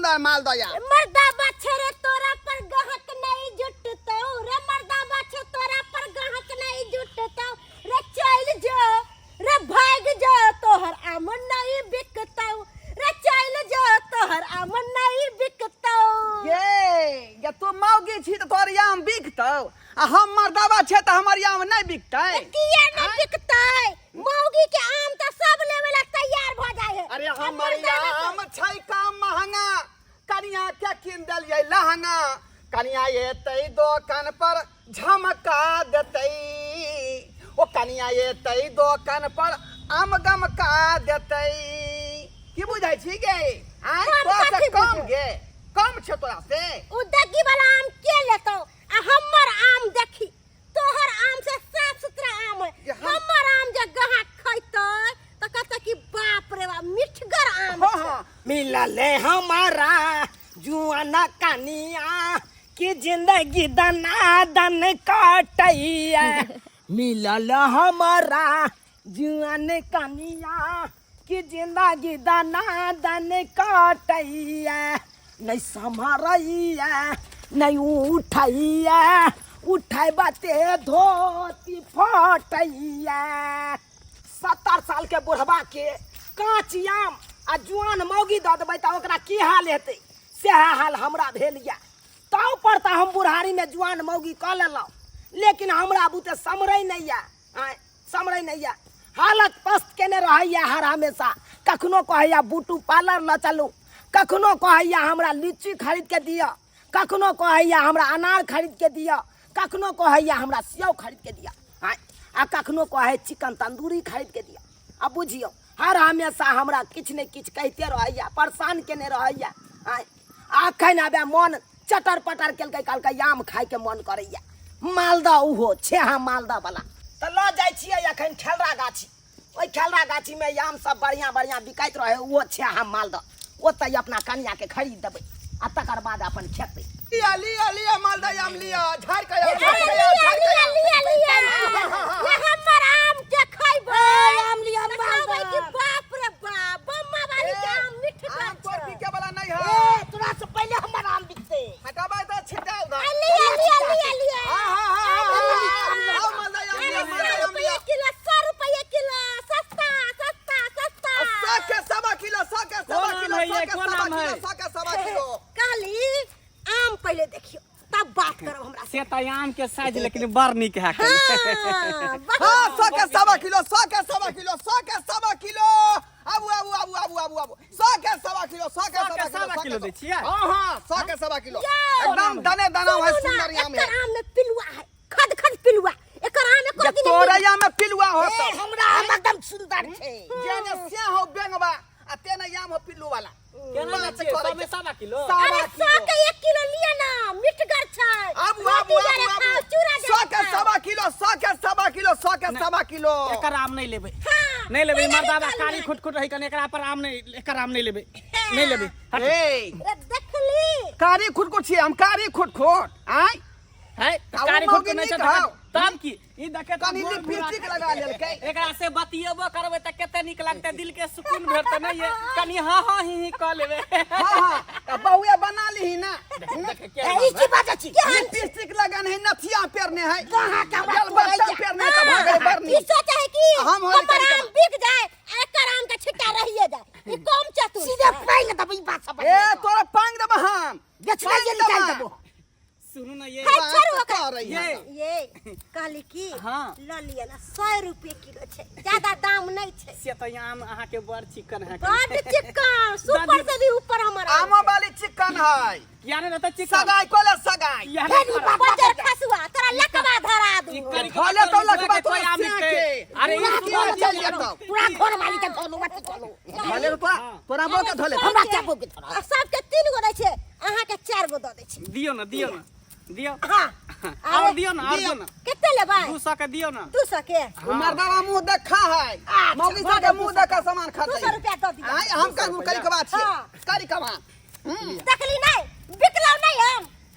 सुंदर मालदा या मर्दा बाछे रे तोरा पर गहक नहीं जुटतो रे मर्दा बाछे तोरा पर गहक नहीं जुटतो रे चल जो रे भाग जो तोहर आम नहीं बिकतो रे चल जो तोहर आम नहीं बिकतो ये तू मौगी छी तो तोर आम बिकतौ आ हम मर्दावा छे तो हमर आम नहीं बिकतै किया नहीं बिकतै मौगी के आम तो सब लेवे ला तैयार भ जाय है अरे हमर आम छै कम महंगा कनिया के किन देलियै लहंगा कनिया एतै दुकान पर झमका देतै ओ कनिया एतै दुकान पर आम गमका देतै की बुझाइ छी गे आइ तो से कम गे कम छै तोरा से उ दगी वाला आम के लेतो आ हमर आम देखी तोहर आम से साफ सुथरा आम है हमर आम जे गहा खैतो त कहते कि बाप रे बाप मिठगर आम हां मिलले हमारा जुआना कनिया की जिंदगी दनादन काटैया मिलल हमारा जुआन कनिया की जिंदगी दनादन काटैया नहीं संभरैया नहीं उठैया उठाई बाते धोती फटैया 70 साल के बुढ़वा के कांच आम आ जुआन मौगी दऽ देबै तऽ ओकरा की हाल हेतै सेह हाल हमरा भेल यऽ ताऊ पर तऽ हम बुढ़ारी में जुआन मौगी कऽ लेलहुँ लेकिन हमरा बुते समरै नहीं यऽ समरै नहीं यऽ हालत पस्त केने रहैया हर हमेशा कखनो कहैया बूटू पार्लर ल चलू कखनो कहैया हमरा लीची खरीद के दिया कखनो कहैया हमरा अनार खरीद के दिया कखनो कहैया हमरा सेव खरीद के दिया आ कखनो कहे चिकन तंदूरी खरीद के दिया अब बुझियो हर हमेशा हमरा किछ ने किछ कहते रहैया परेशान केने रहैया अखन आबे मन चटर पटर केलकै कहलकै आम खाय के मन करैया मालदा उहो छेहा मालदा वाला तऽ ल जाइ छियै अखन खेलरा गाछी ओइ खेलरा गाछी में आम सब बढ़िया बढ़िया बिकाइत रहे उहो छेहा मालदा ओतै अपना कन्या के खरीद देबै आ तकर बाद अपन खेतै लिया मालदा आम लिया झाड़ के लिया ये हमर आम के खैबै आम लिया मालदा कि बाप रे बाप बम्मा वाली के आम मिठगर तोर छै बिके वाला नहीं है तोरा से पहले हमर आम बिकते हटाबै त छिटा उधर लिया आओ मालदा आम लिया किलो 100 रुपया किलो सस्ता सस्ता सस्ता 100 के सवा किलो 100 के सवा किलो काली आम पहले देखियो तब बात करब हमरा से त आम के साइज लेकिन बड़ निक है हां 100 के सवा किलो 100 के सवा किलो 100 के सवा किलो आबू 100 के सवा किलो 100 के सवा किलो दै छियै हां 100 के सवा किलो एकदम दने दना है सुंदर आम है एकर आम में पिलुआ है खद खद पिलुआ एकर आम में कोई तोरा आम में पिलुआ होत हमरा आम एकदम सुंदर छै जेने से हो बेंगबा आ तेने आम हो पिल्लू वाला केना लै छियै 100 में 1.5 किलो अरे 100 के 1 किलो लिया ना मिठगर छै आबू 100 के सवा किलो 100 के सवा किलो 100 के सवा किलो एकर आम नहीं लेबै नहीं लेबै मर्दावा काली खुटखुट रही कन एकरा पर आम नहीं एकर आम नहीं लेबै नहीं लेबै ए देखली कारी खुटखुट छी हम कारी खुटखुट आय है कारी खुटखुट नहीं छै तब की ई देखे कनी लिपस्टिक लगा लेलकै एकरा से बतियेबो करबै त कते निक लागतै दिल के सुकून भेटतै नहीं है कनी हां हां ही क लेबै हां त बहुए बना लीही ना ई की बात छी लिपस्टिक लगाने है नथिया पेरने है कहां का जल बच्चा पेरने त भागे बरनी की सोचे है कि हम हमर आम बिक जाए एकर आम के छिट्टा रहिए जाए ई कम चतुर सीधे पाई न तब ई बात सब ए तोरा पांग देब हम बेचना ये निकाल देबो सुनू ना ये ये कहली की हाँ। ल लिया ना 100 रुपए किलो छै ज्यादा दाम नहीं छै से त आम अहाँ के बड़ चिकन है बड़ चिकन सुपर से भी ऊपर हमर आम वाली चिकन है यानी न त चिकन सगाई कोले सगाई यानी बजर खसुआ तोरा लकवा धरा दू भले तो लखबा तो आम के अरे ई पूरा चल जेतौ पूरा घर वाली के धोलो मत धोलो भले रुपा तोरा बो के धोले हमरा चाबो के थोड़ा सबके 3 गो दै छै अहाँ के 4 गो द दै छै दियो ना दियो हां और दियो ना कते लेबै 200 के दियो ना 200 के मर्दावा मुंह देखा है मौगी सा के मुंह देखा सामान खाता 200 रुपया दऽ दियौ आय हम करी कबा छी करी कबा देखली नहीं बिकलौ नहीं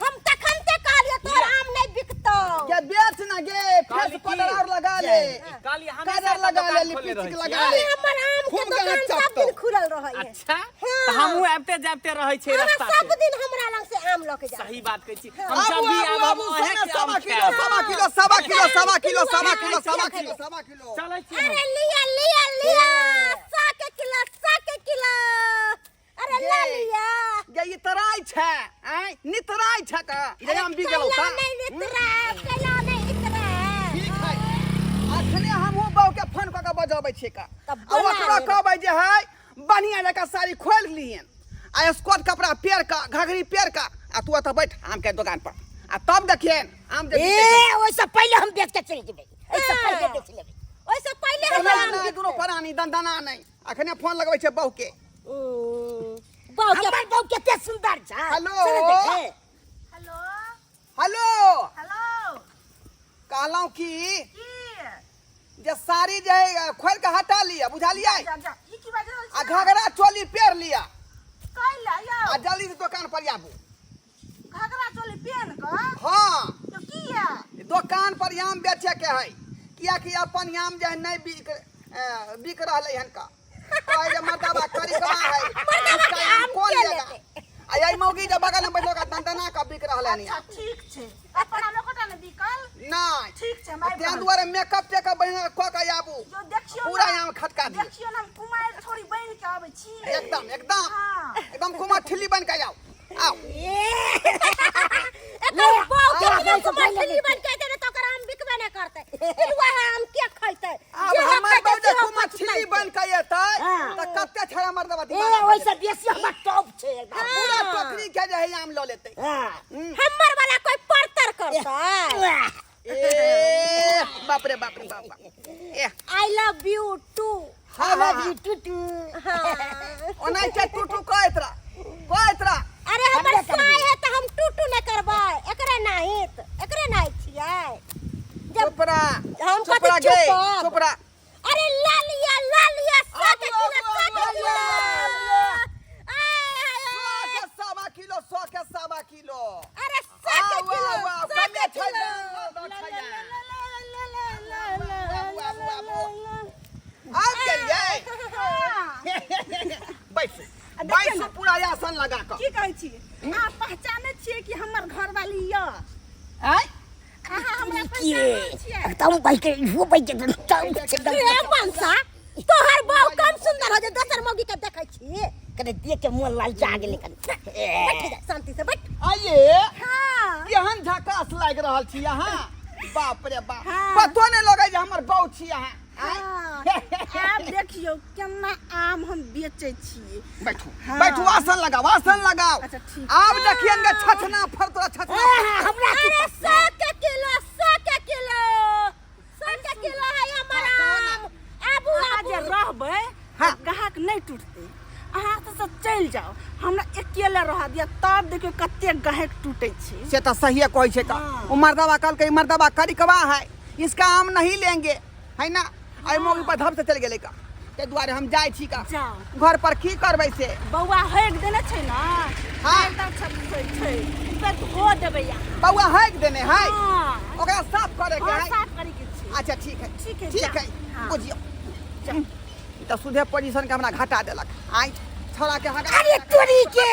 हम तखन ते कहलिए तोर आम नहीं बिकतौ के बेच ना गे फेस पाउडर और लगा ले काली काजर लगा ले लिपस्टिक लगा ले हमर आम के दुकान सब दिन खुलल रहै है अच्छा तो हमहू आबते जाबते रहै छै अहाँ रास्ता सब से दिन हमरा लग से आम लऽ के जाओ। सही बात कहै छी हम जब भी आब हम अहे के आम खाएब। सवा किलो चलै छी अरे लिया लिया लिया 100 किलो अरे ला लिया ये इतराई छै आय नितराई छै का ये आम भी गेलौ कैला का नहीं नितरा कैला नहीं नितरा ठीक है अखने हमहू बाऊ के फोन क के बजाबै छियै का तब आ ओकरा कहबै जे है बढ़िया जका साड़ी खोल लियन आ स्कर्ट कपड़ा पेर का घघरी पेर का आ तू त बैठ आम के दुकान पर आ तब देखियन आम जे ओइसे पहले हम बेच के चल जेबै ओइसे पहले बेच लेबै ओइसे पहले हम दुनो प्राणी दंदना नहीं अखने फोन लगबै छै बाऊ के हमर बहू कते सुंदर छै। हेलो हेलो हेलो हेलो कहलौं की जे साड़ी जे है खोल के हटा लिया बुझा लिया ई की बात आ घघरा चोली पेर लिया कैला यो आ जल्दी से दुकान पर आबू घघरा चोली पहन के हाँ तो किया दुकान पर आम बेचे के है किया कि अपन आम जे है नहीं बिक रहले हन का कहे जे मर्दाबा करीबा है इसका आम कौन लेगा आ यही मौगी जे बगल में बैठलो का दंदना का बिक रहले हन ठीक छै अपन लोकटा ने बिकल नहीं ठीक छै माय तें दुआरे मेकअप टेकअप बहिना क के आबू जो देखियो पूरा आम खटका दियो देखियो ना कुमार छोड़ी बन के आबै छी एकदम एकदम हाँ। एकदम कुमार ठिल्ली बन के जाओ आओ एकर बाऊ के कुमार ठिल्ली बन के दे तो कर आम बिकबे न करते इलवा आम के खइते अब हमर बाऊ जे कुमार ठिल्ली बन के एतै त कते छरा मर्दबा दिमाग ओइसे बेसी हमर टॉप छै पूरा टोकरी के जे है आम ल लेतै हमर वाला कोई परतर करता ए बाप रे बाप ए आई लव यू टू हाँ, हाँ। टू हां ओनाइ के टूटू कहतरा अरे हमर साय है त हम टूटू न करबै एकरे नाही छियै चुपरा हम चुपरा कथि गे चुप चुपरा अरे लालिया 100 किलो के सवा किलो अरे 100 किलो वाह कमे छै आ गेलियै बैठ पूरा आसन लगा के की कहै छी अहाँ पहचानै छियै कि हमर घरवाली य आय अहाँ हमरा पहचानै छियै तुम बैठे वो बैठे ए मनसा तोहर बाऊ कम सुंदर हो जे दोसर मौगी के देखै छी कने देख के मोन लाल जा गेलै कने बैठ जा शांति से बैठ आइए हां केहन झकास लाग रहल छी अहाँ बाप रे बाप हाँ। पतो नहीं लगे जे हमर बाऊ छी अहाँ आब देखियो केना आम हम बेचै छी बैठू हाँ। बैठू आसन लगाओ अच्छा, ठीक। आप देखिएंगे छछना फरतरा छछना हमरा अरे 100 के किलो है हमारा आम आबू अहाँ जे रहबै हाँ। ग्राहक नहीं टूटते अहाँ से चल जाओ हमरा अकेले रह दिया तब देखियो कते ग्राहक टूटे छै से तो सही कोई छे का हाँ। वो मर्दवा कल के मर्दवा करिकवा है इसका आम नहीं लेंगे है ना आई मौगी पर धब से चल गेले का ते द्वारे हम जाय छी का जाओ घर पर की करबै से बौआ हैक देने छै ना हाँ। एकदम छै पे धो देबै यहाँ बउआ हैक देने है हाँ ओकरा साफ करे के हाँ, है साफ करे के छै अच्छा ठीक है ठीक है, ठीक जा। है हाँ। बुझियो तो सुधे पोजीशन के हमरा घटा देलक आई छोड़ा के हगा अरे तोरी के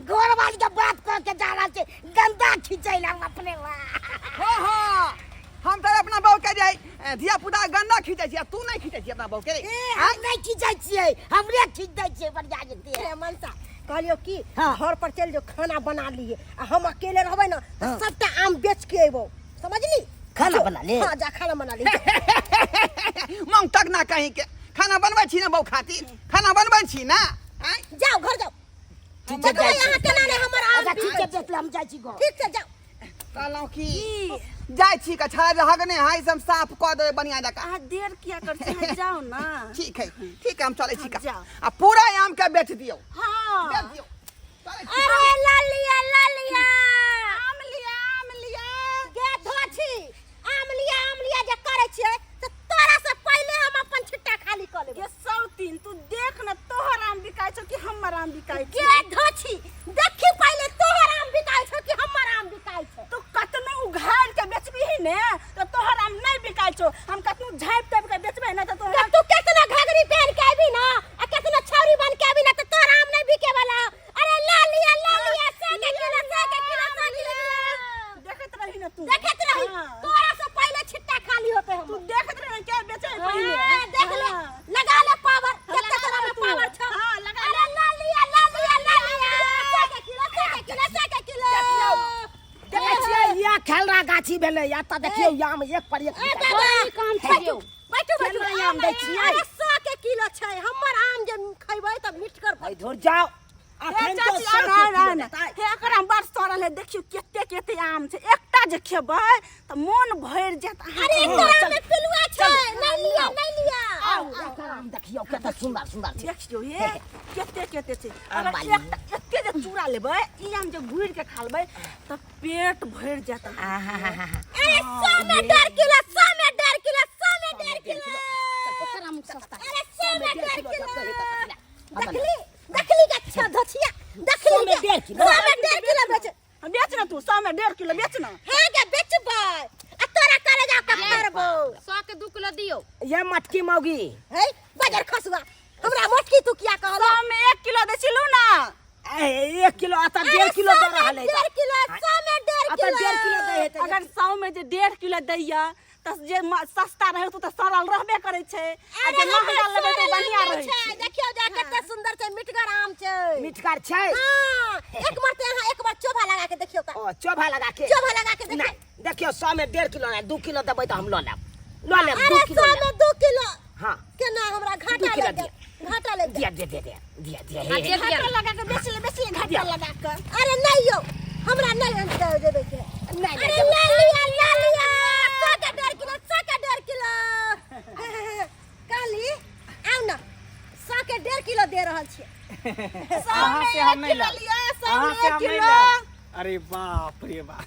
घर वाली के बात कर के जा रहा छे गंदा खिंचै लग अपने हो हो हम तो अपना बहू के जाई धिया पुता गंदा खींचे छी तू नहीं खींचे छी अपना बहू के हम नहीं खिंचै छियै हमरे खिंच दै छियै बढ़िया जेते रे मनसा कहलियो की घर पर चल जो खाना बना लिए आ हम अकेले रहबै ना तो सबटा आम बेच के एबो समझली खाना बना ले हां जा खाना बना ले मंग तक ना कहीं के खाना बनबै छी ना बहू खातिर खाना बनबै छी ना जाओ घर जाओ ठीक है देखो यहाँ केना ने हमर आम ठीक है बेच ले हम जाई छी घर ठीक से जाओ कहलौं की जाय छी का छाड़ हगने हाय सब साफ क दे बढ़िया जका अहाँ देर किया करते हैं जाओ ना ठीक है हम चले छी का जाओ। आ पूरा आम के बेच दियो हाँ बेच दियो चले छी। अरे लालिया आम लिया गे धोछी आम लिया जे करे छियै त तोरा से पहले हम अपन छिट्टा खाली क लेबै ये सौतीन तू देख ना तोहर आम बिकाय छौ कि हमर आम बिकाय गे छौ धोछी देखी पहले तोहर आम बिकाय छौ कि हमर आम बिकाय छौ तू कतनो उघाड़ के बेचबही ने तो तोहर आम नहीं बिकाय छौ हम कतनो झाइप टाइप के बेचबै ना तो तोहर तू केतना घाघरी पहन के आबी ना आ केतना छौरी बन के आबी ना त भेले या त देखियो आम एक पर एक काम छियो बैठो केना आम दै छियै? 100 के किलो छै हमर आम जे खैबै त मिट कर भाई धुर जाओ अखन तो हे एकरा बड़ सड़ल है देखियो केते आम छै एकटा जे खेबै त मोन भरि जात अरे एकरा में पिलुआ छै नहीं लिया आओ आम देखियो केते सुंदर सुंदर छै देखियो हे केते छै अगर एकटा एते जे चूड़ा लेबै ई आम जे गुइर के खालबै त पेट भरि जात अरे 100 में 1.5 किलो 100 में 1.5 किलो 100 में 1.5 किलो एकरा में सस्ता अरे 100 में 1.5 किलो देखली अच्छा धछिया देखली 100 में 1.5 किलो 100 में 1.5 किलो बेच ना तू 100 में 1.5 किलो बेच ना है के बेचबै आ तोरा करे जा के करबो 100 के 2 किलो दियो ये मटकी मौगी है बाजार खसुआ हमरा मोटकी तू किया कहला 100 में 1 किलो दे छिलू ना 1 किलो आता 1.5 किलो दे रहल है 1.5 किलो 100 में 1.5 आता 1.5 किलो दे है अगर 100 में जे 1.5 किलो दैया त जे सस्ता रहे तो सरल रहबे करे छै आ जे महंगा लेबे त बढ़िया रहे छै देखियो जा कते सुंदर छै मिठगर आम छै मिठकार छै हां एक बार ते यहां एक बार चोभा लगा के देखियो त ओ चोभा लगा के देखियो नहीं देखियो 100 में 1.5 किलो नहीं 2 किलो देबै त हम ल लेब 2 अरे किलो 100 में 2 किलो हां केना हमरा घाटा दू किलो लगे घाटा लगे दिया घाटा लगा के बेच ले घाटा लगा के अरे नहीं यो हमरा नहीं अंत देबे के नहीं अरे ले लिया 100 का 1.5 किलो 100 का 1.5 किलो काली आउ ना 100 के 1.5 किलो दे रहल छी 100 से हम नहीं लिया 100 अहाँ में से 1 हम नहीं किलो लेब। अरे बाप रे बाप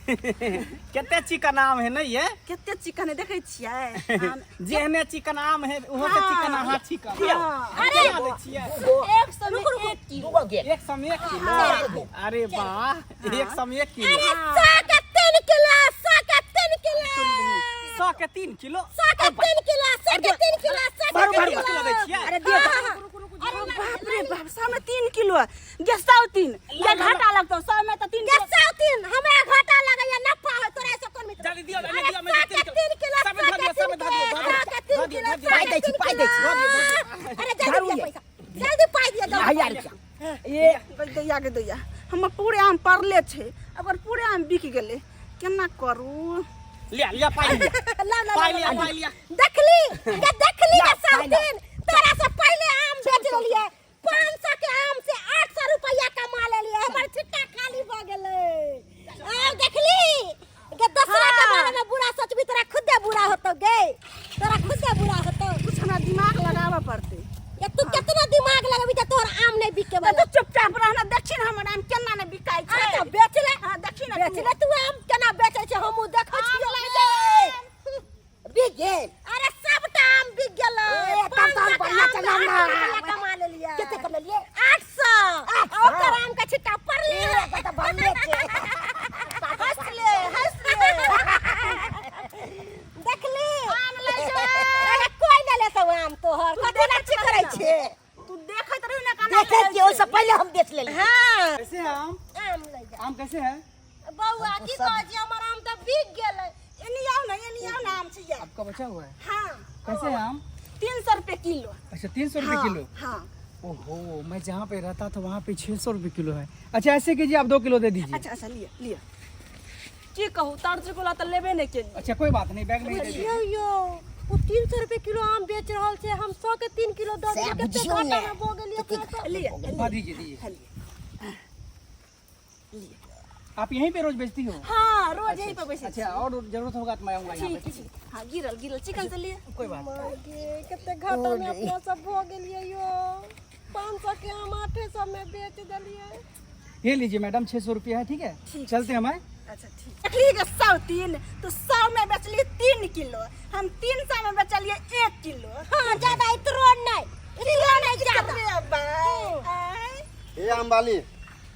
केते चिकन आम है नहीं ये केते चिकन देखै छियै जेहने चिकन आम है ओहो से चिकन अहाँ चिकन अरे दे छियै 100 में 1 किलो 100 में 1 किलो अरे वाह 100 में 1 किलो 100 का 3 किलो 100 का 3 किलो 100 के 3 किलो 100 का 3 किलो 100 का 3 किलो 100 का 3 किलो किलो दे छियै अरे दियो अरे बाप रे बाप 100 में 3 किलो ये 103 ये घाटा लगतो 100 में त 3 के 103 हमरा घाटा लगैया नफा है तोरा से कोन मित्र जल्दी दियो अरे जल्दी दियो 3 किलो सब धर दियो सब धर दियो 3 किलो पाई दै छी अरे जल्दी दिया पैसा जल्दी पाई दिया ला जल्दी यार ये दैया हमर पूरे आम परले छै अगर पूरे आम बिक गेले केना करू लिया पाई लिया ला पाई लिया देखली के सब दिन तोरा से पहले आम बेच लेलिए 500 के आम से 800 रुपया कमा लेलिए हमर छिट्टा खाली भ गेलै आ देखली के दूसरा के बारे में बुरा सोचबी तोरा खुदे बुरा होतो गे तोरा खुदे बुरा होतो कुछ हमरा दिमाग लगाबे पड़ते ये तू कितना दिमाग लगबी त तोर आम नहीं बिके तो वाला चुपचाप रहना देखी ना हमर आम केना ने बिकाई छै तो बेच ले हां देखी ना बेच ले तू आम केना बेचै छै हमहु देखै छियो बिक गेल अरे सबटा आम बिक गेलै तब तो हम बढ़िया चला ना। कमा लेलिए केते कम लेलिए 800 ओकर आम का छिट्टा पड़ले त भरले छै हंस ले देखली आम ले जा अरे कोई न ले तो आम तोहर कते ना छी करै छै तू देखत रही ना काना देखे कि ओसे पहले हम बेच लेली हां कैसे है आम आम ले जा आम कैसे है बौआ की कहै छी हमर आम त बिक गेलै एनी आओ ना आम छै या आपका बचा हुआ है हां कैसे है आम 300 रुपए किलो अच्छा 300 रुपए किलो हां ओहो मैं जहाँ पे रहता था वहाँ पे 600 रुपए किलो है अच्छा ऐसे कीजिए आप 2 किलो दे दीजिए अच्छा लिया की कहू तर्ज कोला त लेबे नहीं के अच्छा कोई बात नहीं बैग में ही दे दीजिए यो वो 300 रुपए किलो आम बेच रहल छै हम 100 के 3 किलो दऽ से दिए कते बुझियौ घाटा ने। में भ गेलिए अपना लिया हाँ दीजिए आप यहीं पे रोज बेचती हो हां रोज यही पे बैसे अच्छा और जरूरत होगा तो मैं आऊँगा यहाँ पे ठीक हां गिरल चिकन से लिए कोई बात नहीं गे कते घाटा में अपना सब भ गेलिए यो 500 के आम 800 में बेच देलिए ये लीजिए मैडम 600 रुपया है ठीक है ठीक। चलते हैं हमारे अच्छा ठीक देखली के 103 तो 100 में बेचली 3 किलो हम 300 में बेचलिए 1 किलो हां ज्यादा इतरो नहीं ज्यादा ए आम वाली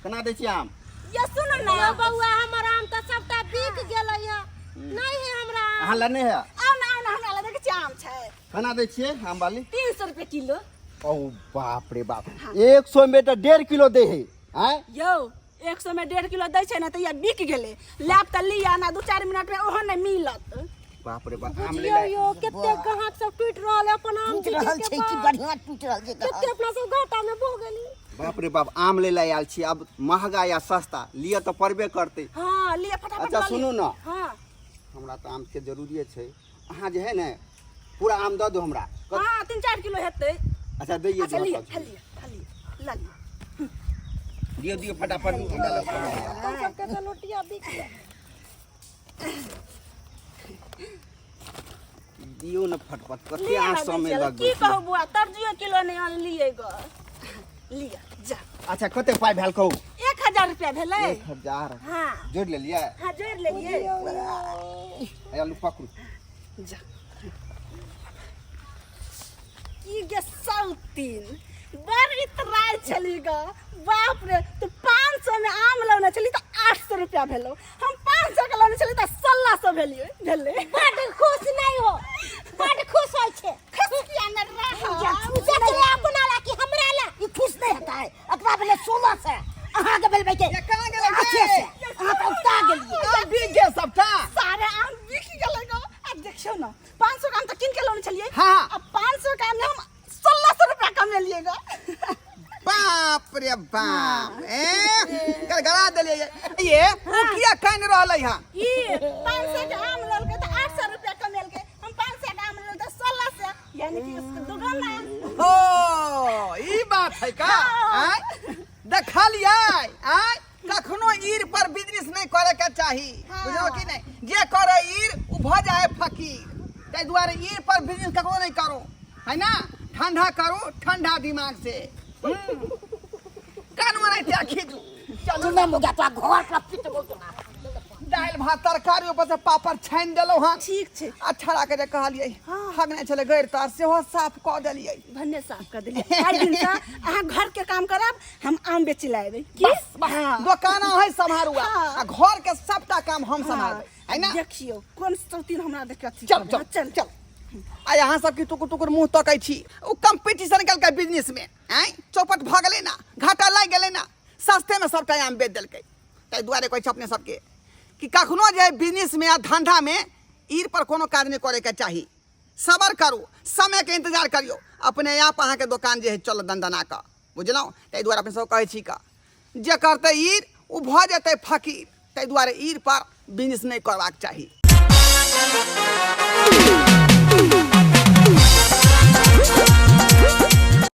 केना दै छी आम ये सुनो ना ना बौआ हमर आम त सबटा बिक गेलै या नहीं है हमरा अहाँ लने है आओ ना हमरा लगे के आम छै केना दै छियै आम वाली 300 रुपए किलो ओ बाप रे बाप 100 में तो 1.5 किलो दे है हैं यो 100 में 1.5 किलो दै छै ना त या बिक गेले लैब त लिया ना 2-4 मिनट में ओहन नहीं मिलत बाप रे बाप आम ले बुझियो यो कते ग्राहक सब टूट रहल है अपन आम टूट रहल छै कि बढ़िया टूट रहल छै कते अपना सब घाटा में भ गेली बाप रे बाप आम ले ला आयल छी अब महंगा या सस्ता लिया तो पड़बे करते हां लिया फटाफट अच्छा सुनू ना हां हमरा तो आम के जरूरी छै। अहाँ जे है ने पूरा आम दऽ दो हमरा। हाँ 3-4 किलो हेतै। अच्छा दैये अच्छा दियौ, लिअ अच्छा। ला लिअ। दियौ फटाफट हमरा लग। सबके तो लोटिया बिक गया। दियौ न फटफट कते लिअ आम ना समय बेचल, लग। की कहू बुआ तरजियो किलो नहीं आनलिए ग। लिअ जा। अच्छा कते पाइ भेल कहू। 1000 रुपया भेलै। 1000 हाँ जोड़ लेलिए। हाँ जोड़ लेलिए। आलू पकड़ू। जा की गे सौतीन बड़ इतराय छली ग। बाप रे तू 500 में आम लौने छली तो 800 रुपया भेलो। हम 500 के लौने छली तो 1600 भेले। बड़ खुश नहीं हो, बड़ खुश होय छे। खुश किया न रहा। जकरा अपना ला कि हमरा ला ई खुश नहीं होता है। अकरा भेले 16 से अहाँ के भेल बैठे। ये कहां गेलै बे? अच्छे से अहाँ तो उठा गेलिए। आम बिक गेल सबटा। सारे आम बिक गेलै ग। अब देखियो न 500 का आम तो किन के लौने छलिए। हाँ। अब 500 का आम में हम 1600 रुपया कमेलिए ग। बाप रे बाप गड़गड़ा देलिए। ये वो किया कहने रहलै हां। ई 500 के आम लेल के तो 800 रुपया कमेल के। हम 500 के आम लेल तो 1600 यानी कि उसके दुगना है। ओ ई बात है का। आय देखलिए आय कखनो ईर पर बिजनेस नहीं करे के चाही। बुझलो कि नहीं। जे करे ईर उ भ जाए फकीर। तै दुआरे ईर पर बिजनेस ककरो नहीं करो है ना। ठंडा करो ठंडा दिमाग से। कानून नहीं त्या खींचू। चलो सुने मुगा तो घर पर पिटबो तो ना। दाल भात तरकारी ऊपर से पापड़ छान देलो हां। ठीक छे। अच्छा के जे कहलिए हगने चले गैर तार से हो साफ क देलिए। भन्ने साफ कर देलिए। आज दिन से अहाँ घर के काम करब हम आम बेच लाएबे। की हाँ। दुकान है संभारुआ हाँ। आ घर के सबटा काम हम संभालबे है ना। देखियो कौन सौतीन हमरा देख के चल चल चल चल। आ यहाँ सब की टुकुर टुकुर मुंह तकै छी। उ कंपटीशन कल के बिजनेस में हैं चौपट भ गेलै ना। घाटा लाग गेलै ना। सस्ते में सबटा आम बेच देलकै। तै दुआरे कहै छ अपने सबके कि कखनो जे बिजनेस में आ धंधा में ईर पर कोनो काज नहीं करे के चाही। सबर करू समय के इंतजार करियो अपने आप अहाँ के दुकान जे है चल दंदना का। बुझलौ। तै दुआरे अपने सब कहै छी का जे करते ईर उ भ जेतै फकीर। तै दुआरे ईर पर बिजनेस नहीं करबाक चाही।